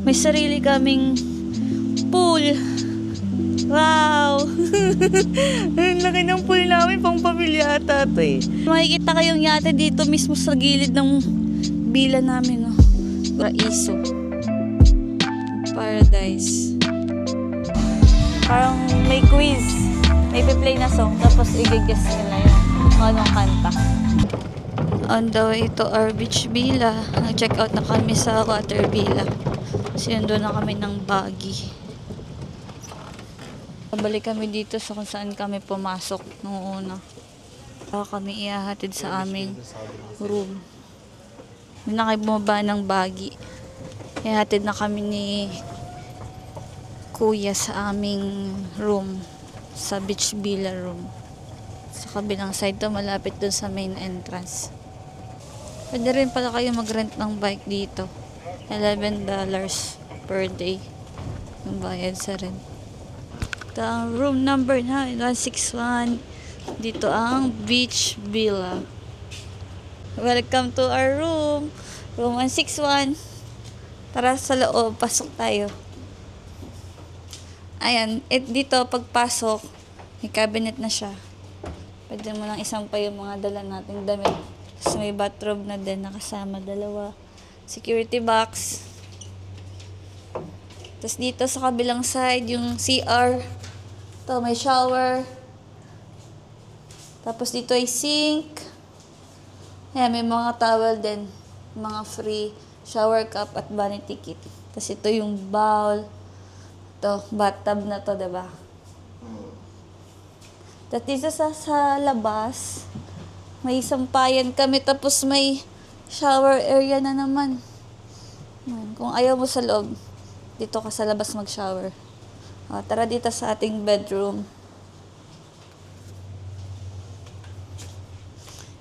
May sarili kaming pool. Wow! Ang laki ng pool namin, pang pamilya ata ito eh. Makikita kayong yate dito mismo sa gilid ng villa namin. No? Paraiso. Paradise. Parang may quiz. May play na song. Tapos i-guess nila yun. Anong kanta. On the way to our beach villa. Nag-check out na kami sa water villa. Sinundo na kami ng Baguio. Pabalik kami dito sa kung saan kami pumasok noong una. Kami ihahatid sa aming room. May nakibumaba ng Baguio. Ihahatid na kami ni Kuya sa aming room. Sa beach villa room. Sa kabilang side to, malapit dun sa main entrance. Pwede rin pala kayo mag-rent ng bike dito. $11 per day yung bayad sa rent. Ito ang room number 161. Dito ang beach villa. Welcome to our room. Room 161. Tara sa loob, pasok tayo. Ayan, dito pagpasok, may cabinet na siya. Pwede mo lang isampay yung mga dala nating damit. Tapos may bathrobe na din nakasama, dalawa. Security box. Tapos dito sa kabilang side, yung CR. Ito, may shower. Tapos dito ay sink. Ayan, may mga towel din. Mga free shower cup at vanity kit. Tapos ito yung bowl. Ito, bathtub na to, diba? Tapos dito sa labas, may sampayan kami. Tapos may shower area na naman. Kung ayaw mo sa loob, dito ka sa labas mag-shower. Tara dito sa ating bedroom.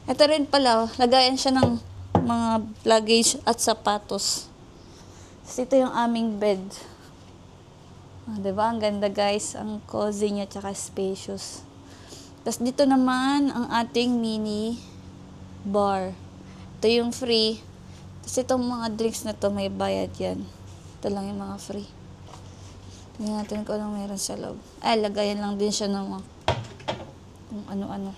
Ito rin pala, lagayan siya ng mga luggage at sapatos. Tapos ito yung aming bed. Diba? Ang ganda guys. Ang cozy niya tsaka spacious. Tapos dito naman ang ating mini bar. Ito yung free. Tapos itong mga drinks na to may bayad yan. Ito lang yung mga free. Tingnan natin kung anong meron sa loob. Lagayan lang din siya ng mga kung ano-ano.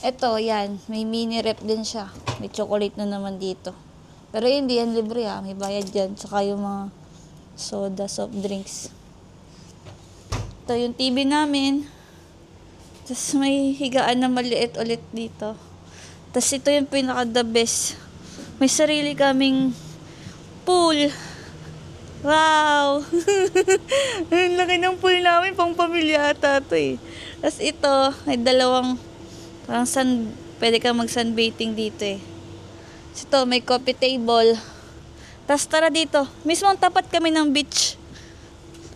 Ito, yan. May mini rep din siya. May chocolate na naman dito. Pero hindi yan libre ha. May bayad yan. Tsaka yung mga soda, soft drinks. Ito yung TV namin. Tapos may higaan na maliit ulit dito. Tapos ito yung pinaka the best. May sarili kaming pool. Wow! Ang laki ng pool namin, pang pamilya ata ito eh. Tapos ito, may dalawang parang pwede ka mag-sunbathing dito eh. Tapos ito, may coffee table. Tapos tara dito, mismo ang tapat kami ng beach.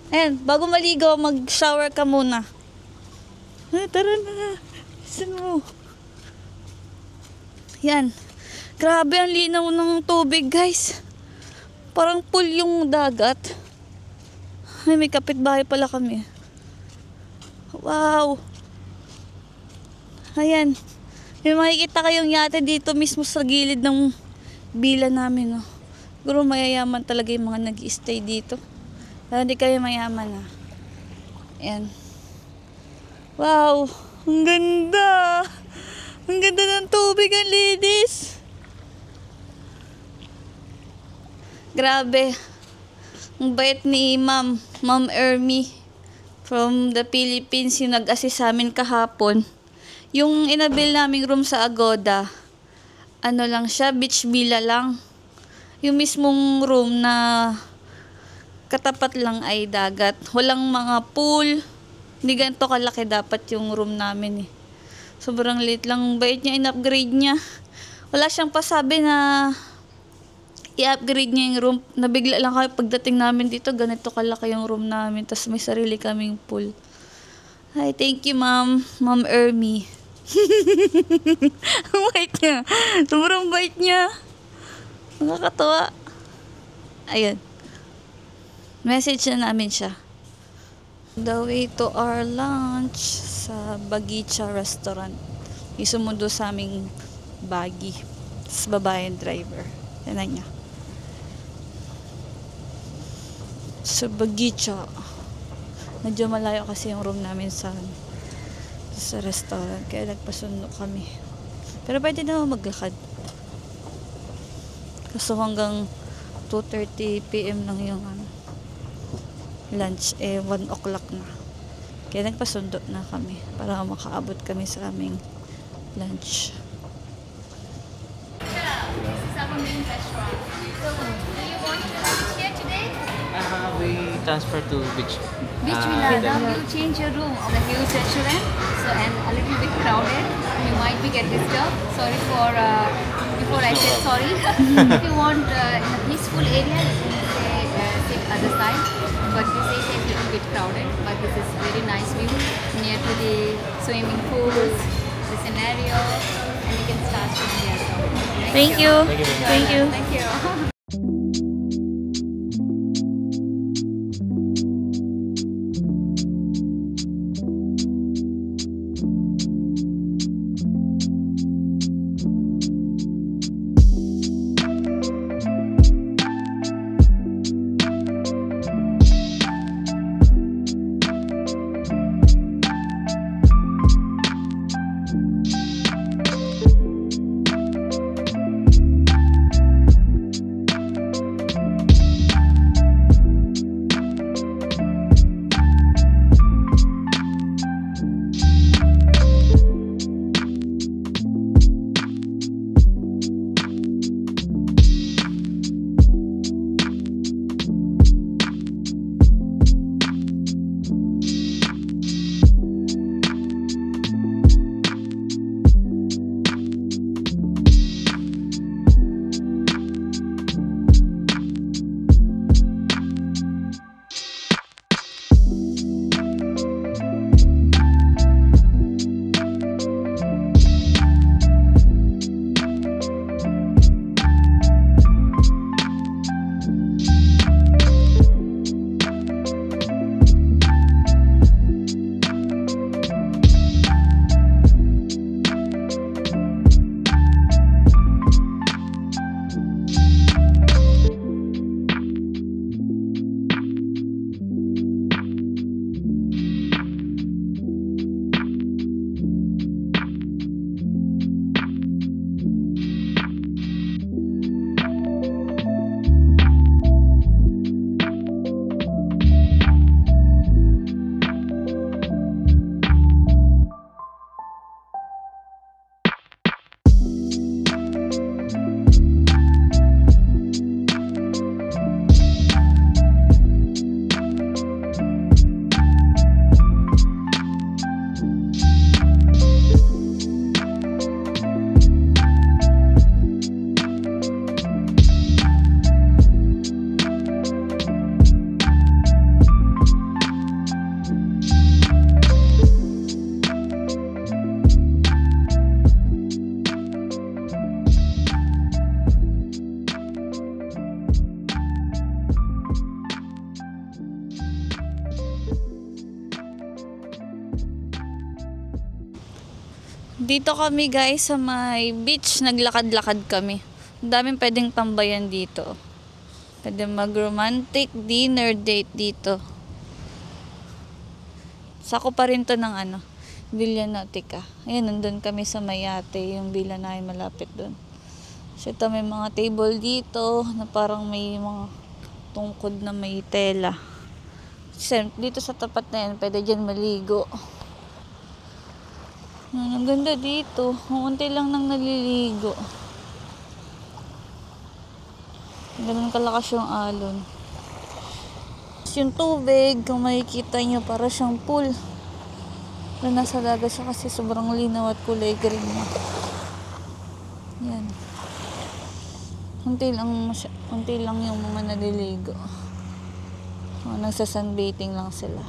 Ayan, bago maligo, mag-shower ka muna. Tara na. Saan mo? Yan. Grabe ang linaw ng tubig, guys. Parang pool yung dagat. Ay, may kapitbahay pala kami. Wow. Ayan. May makikita kayong yate dito mismo sa gilid ng villa namin. No? Siguro mayayaman talaga yung mga nag-i-stay dito. Pero hindi kayo mayaman. Ayan. Wow, ang ganda. Ang ganda ng tubig, ang linis. Grabe. Ang bait ni Ma'am Ermi from the Philippines yung nag-assist sa amin kahapon. Yung inabil naming room sa Agoda, ano lang siya, beach villa lang. Yung mismong room na katapat lang ay dagat. Walang mga pool. Hindi ganito kalaki dapat yung room namin eh. Sobrang liit lang. Bait niya, in-upgrade niya. Wala siyang pasabi na i-upgrade niya yung room. Nabigla lang kami pagdating namin dito. Ganito kalaki yung room namin. Tapos may sarili kaming pool. Hi, thank you Ma'am Ermi. Ang bait niya. Sobrang bait niya. Nakakatawa. Ayun. Message na namin siya. The way to our lunch sa Bagicha restaurant. Yung sumundo sa aming Baguio. Tapos babae driver. Yan niya. sa Bagicha. Medyo malayo kasi yung room namin sa restaurant, kaya nagpasundo kami. Pero pwede na maglakad. Kaso hanggang 2:30 PM lang yung lunch, 1 o'clock na. Kaya nagpasundo na kami para makaabot kami sa aming lunch. This is our main restaurant. So, do you want to lunch here today? We transfer to beach. Which villa? You change your room. The huge restaurant, so and a little bit crowded. You might be get disturbed. Sorry for before I said sorry. If you want in a peaceful area, you can say sit other side. But this area is a little bit crowded. But this is very nice view near to the swimming pools, the scenario, and you can start from here. So, Thank you. Thank you. Thank you. Dito kami guys sa may beach, naglakad-lakad kami. Ang daming pwedeng tambayan dito. Pwede mag-romantic dinner date dito. Sako pa rin to ng Villa Nautica. Ayan, nandun kami sa Mayate, yung villa na malapit dun. So ito may mga table dito na parang may mga tungkod na may tela. Dito sa tapat na yan, pwede dyan maligo. Ang ganda dito. Unti lang nang naliligo. Ganun kalakas yung alon. Yung tubig, kung makikita nyo, para siyang pool. Pero nasa dagat siya kasi sobrang linaw at kulay green na. Yan. Unti lang yung mga naliligo. Nagsasunbathing lang sila.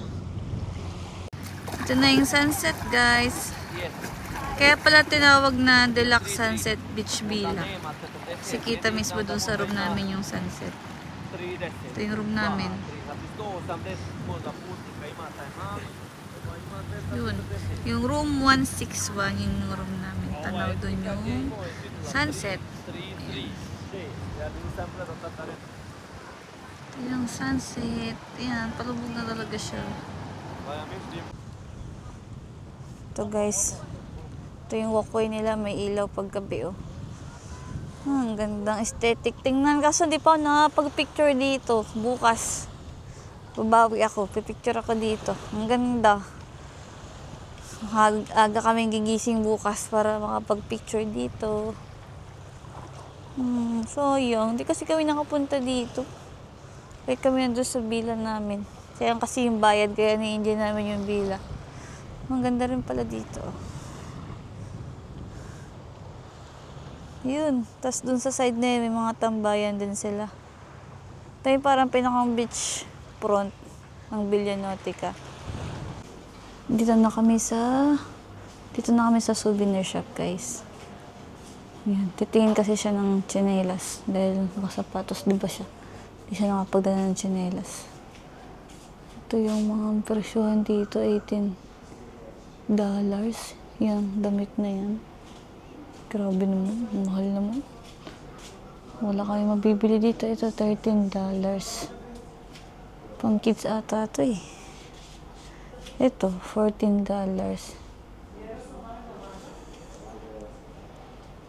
Ito na yung sunset guys. Kaya pala tinawag na Deluxe Sunset Beach Villa. Kasi kita mismo dun sa room namin yung sunset. Ito yung room namin. Yun. Yung room 161 yung room namin. Tanaw dun yung sunset. Ayan. Yung sunset. Yan, palubog na talaga siya. Ito guys. Ito yung walkway nila. May ilaw paggabi oh. Ang gandang aesthetic. Tingnan kaso di pa ako nakapag-picture dito. Bukas. Babawi ako. Pipicture ako dito. Ang ganda. Aga kaming gigising bukas para makapag-picture dito. Sayang. Hindi kasi kami nakapunta dito. Kaya kami nandun sa villa namin. Sayang kasi yung bayad. Kaya ni-enjoy namin yung villa. Ang ganda rin pala dito. Yun. Tapos dun sa side na yun, may mga tambayan din sila. Ito yung parang pinakang beach front ng Villa Nautica. Dito na kami sa souvenir shop, guys. Yan. Titingin kasi siya ng tsinelas. Dahil nakasapatos, di ba siya? Hindi siya nakapagdala ng tsinelas. Ito yung mga presyohan dito, $18. Yan, damit na yan. Grabe naman, mahal naman. Wala kayo mabibili dito. Ito, $13. Pang kids ata ito eh. Ito, $14.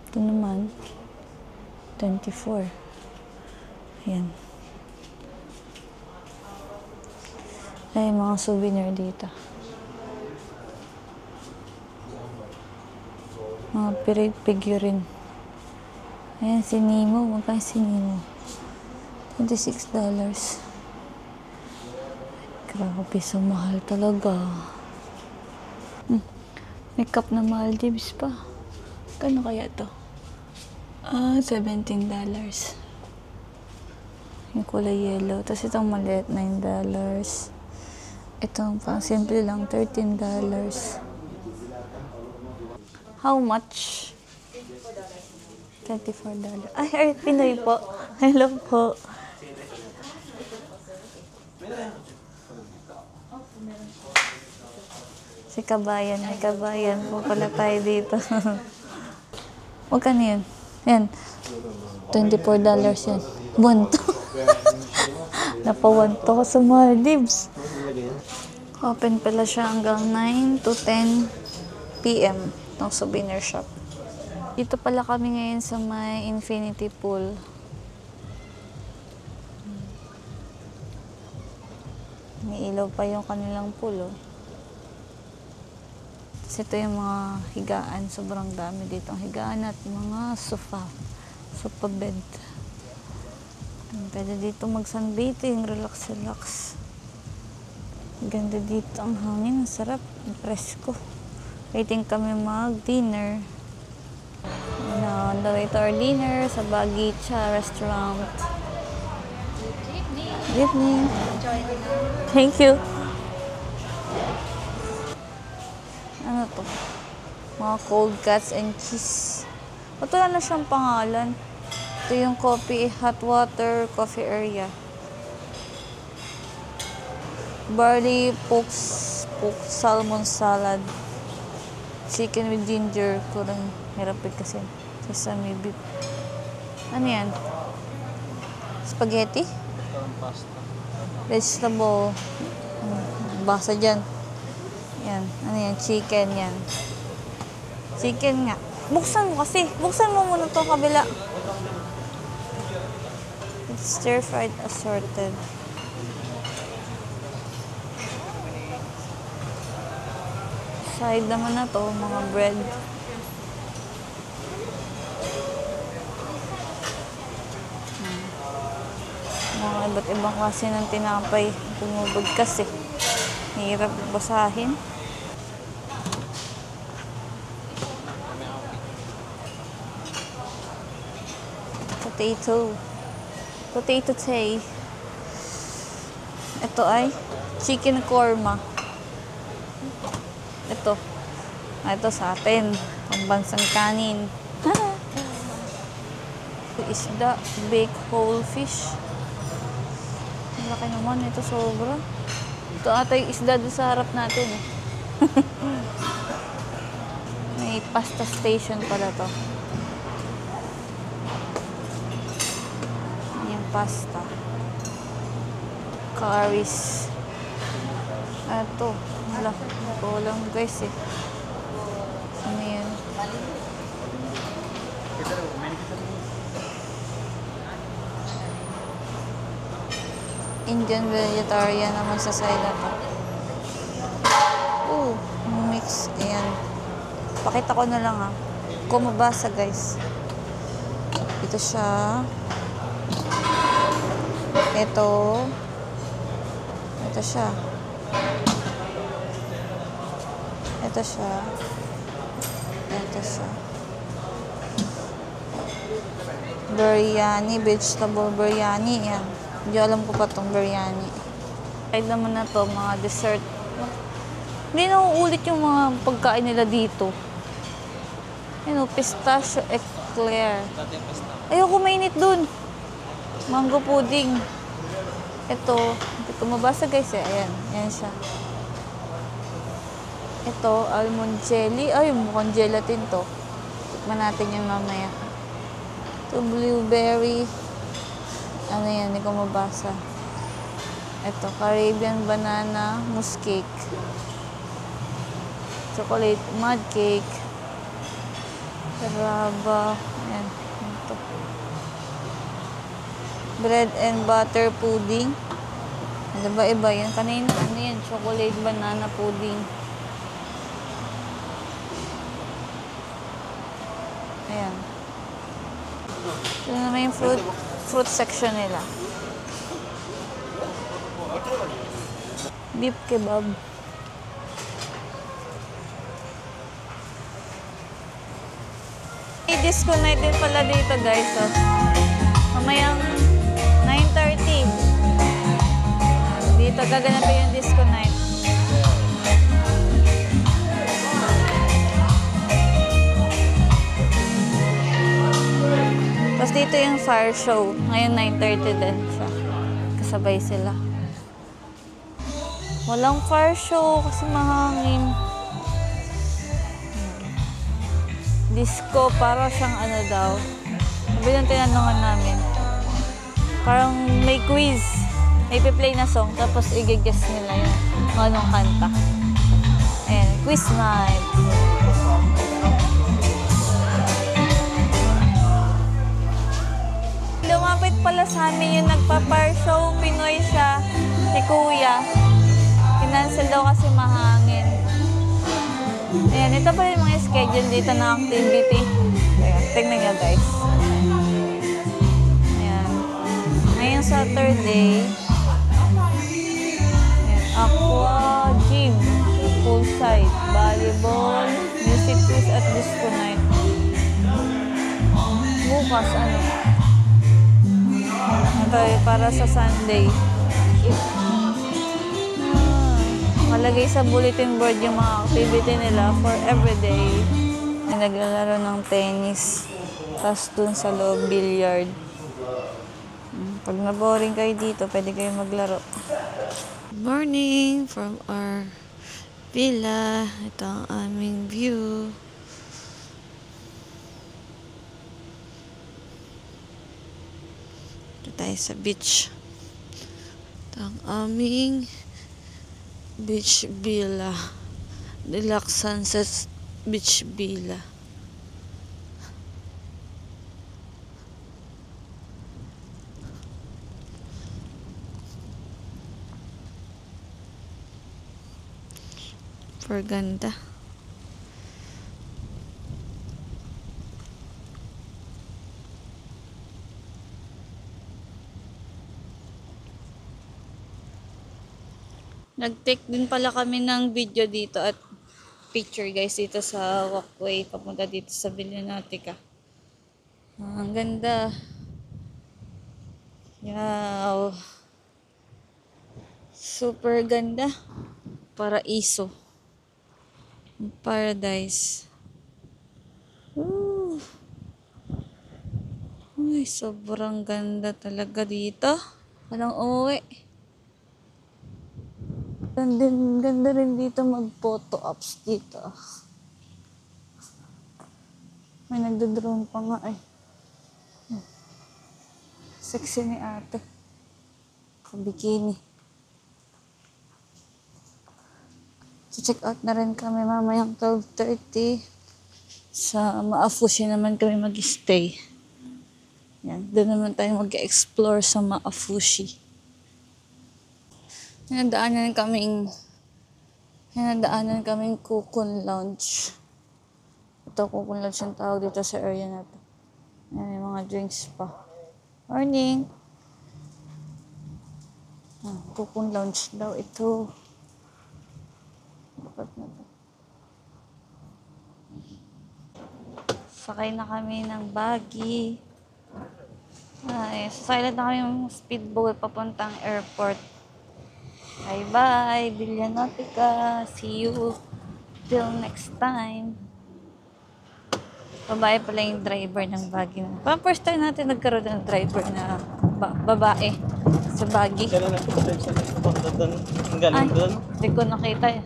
Ito naman, 24. Ayan. Ay, mga souvenir dito. Mga parade figurine. Ayan, si Nemo. Magkano si Nemo? $26. Grabe, so mahal talaga. May cup na Maldives pa. Kano kaya to? $17. Yung kulay yellow. Tapos itong maliit, $9. Itong pang simple lang, $13. How much? $24. Ay, Pinoy po. Hello po. Si Kabayan. May Kabayan po pala tayo dito. Huwag ka na yun. Yan. $24 yan. Bunto. Napawanto ko sa Maldives. Open pala siya hanggang 9 to 10 p.m. ng souvenir shop. Dito pala kami ngayon sa may infinity pool. May ilaw pa yung kanilang pool, oh. Tapos ito yung mga higaan. Sobrang dami dito ang higaan at mga sofa bed. Pwede dito mag-sunbathing, relax. Ganda dito ang hangin. Sarap. Presko. Waiting kami mag-dinner. On the way to our dinner sa Bagicha restaurant. Good evening. Enjoy dinner. Thank you. Ano to? Mga cold cuts and cheese. Ito na siyang pangalan. Ito yung hot water coffee area. Barley pork salmon salad. Chicken with ginger. Kurang hirap kasi. Sesame beef. Ano yan? Spaghetti? Pasta. Vegetable. Basa dyan. Yan. Ano yan? Chicken yan. Chicken nga. Buksan mo kasi. Buksan mo muna itong kabila. It's stir-fried assorted. Side naman na to, mga bread. Mga iba't ibang klase ng tinapay. Tumubog kasi. Hirap basahin. Potato tay. Ito ay chicken korma. Ito. Ito sa atin. Pambansang kanin. Isda. Baked whole fish. Ang laki naman. Ito sobra. Ito ata yung isda doon sa harap natin. May pasta station pala to. Yung pasta. Caris. Ito. Wala. Kulang guys eh. Ano yan? Indian vegetarian naman sa side na to. Oh, mix. Ayan. Pakita ko na lang ha. Kung mabasa guys. Ito siya. Ito. Ito siya. Ito siya. Ito siya. Biryani, vegetable biryani. Yan. Hindi alam ko pa tong biryani. Kahit naman na to, mga dessert. Hindi na uulit yung mga pagkain nila dito. Ano, pistachio eclair. Ayoko mainit dun. Mango pudding. Ito, hindi ko mabasa guys eh. Ayan, ayan siya. Ito, almond jelly. Ay, mukhang gelatin to. Tikman natin yan mamaya. Ito, blueberry. Ano yan, hindi ko mabasa. Ito, Caribbean banana mousse cake. Chocolate mud cake. Caraba. Ayan, ito. Bread and butter pudding. Ano ba iba yan? Kanina, ano yan? Chocolate banana pudding. Ayan. Ito naman yung fruit section nila. Beef kebab. May disco night din pala dito guys. So, mamayang 9:30. Dito gaganapin yung disco night. Tapos dito yung fire show. Ngayon 9:30 din siya. Kasabay sila. Walang fire show kasi mahangin. Disco, para siyang ano daw. Sabi yung tinanungan namin. Parang may quiz. May play na song, tapos i-guess nila yung anong kanta. Ayan, quiz night. Lumapit pala sa amin yung nagpa-fire show. Pinoy siya, si Kuya. Kinancel daw kasi mahangin. Ayan, ito pala yung mga schedule dito na activity. Ayan, tignan nyo guys. Ayan. Ngayong Saturday, ayan, aqua gym, poolside, volleyball, music quiz at disco night. Bukas, ano? Ito para sa Sunday. Malagay sa bulletin board yung mga activity nila for everyday. Naglalaro ng tennis. Tapos dun sa loob, billiard. Pag na-boring kayo dito, pwede kayo maglaro. Good morning from our villa. Ito ang aming view. Ito tayo sa beach. Ito ang aming beach villa. Deluxe Sunset Beach Villa. Super ganda. Nag-take din pala kami ng video dito at picture guys dito sa walkway papunta dito sa Villa Nautica. Ang ganda. Wow. Super ganda. Paraiso. Paradise. Woo. Uy, sobrang ganda talaga dito. Walang umuwi. Ganda rin dito mag-photo ops dito. May nagdo-drone pa nga eh. Sexy ni ate. Bikini. So, check out na rin kami mamayang 12:30. Sa Maafushi naman kami mag-stay. Yan, doon naman tayo mag-explore sa Maafushi. Hinadaanan kaming Cocoon Lounge. Ito, Cocoon Lounge yung tawag dito sa area na to. Yan, may mga drinks pa. Morning! Cocoon Lounge daw ito. Dapat na to. Sakay na kami ng buggy. Ay, silent na kami ng speedboat papuntang airport. Bye-bye, Villanotica. See you till next time. Babae pala yung driver ng buggy. Parang first time natin nagkaroon ng driver na babae sa buggy. Kailan na po tayo sa punta doon? Ang Ay, galing doon? hindi ko nakita eh.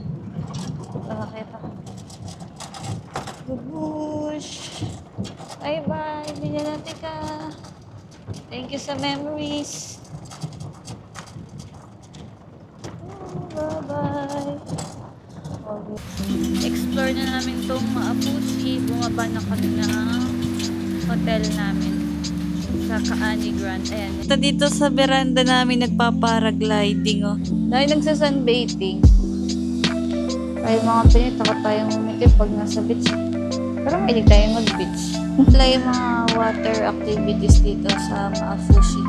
Bubush! Bye-bye, Villanotica. Thank you sa memories. Bye-bye. Explore na namin tong Maafushi. Bumaba na kami ng hotel namin sa Kaani Grand. Ayan. Ito dito sa veranda namin nagpaparagliding. Oh. Dahil nagsasunbathing. Ay mga Pinoy, takot tayong umikip pag nasa beach. Pero mahilig tayo mag-beach. Wala yung mga water activities dito sa Maafushi.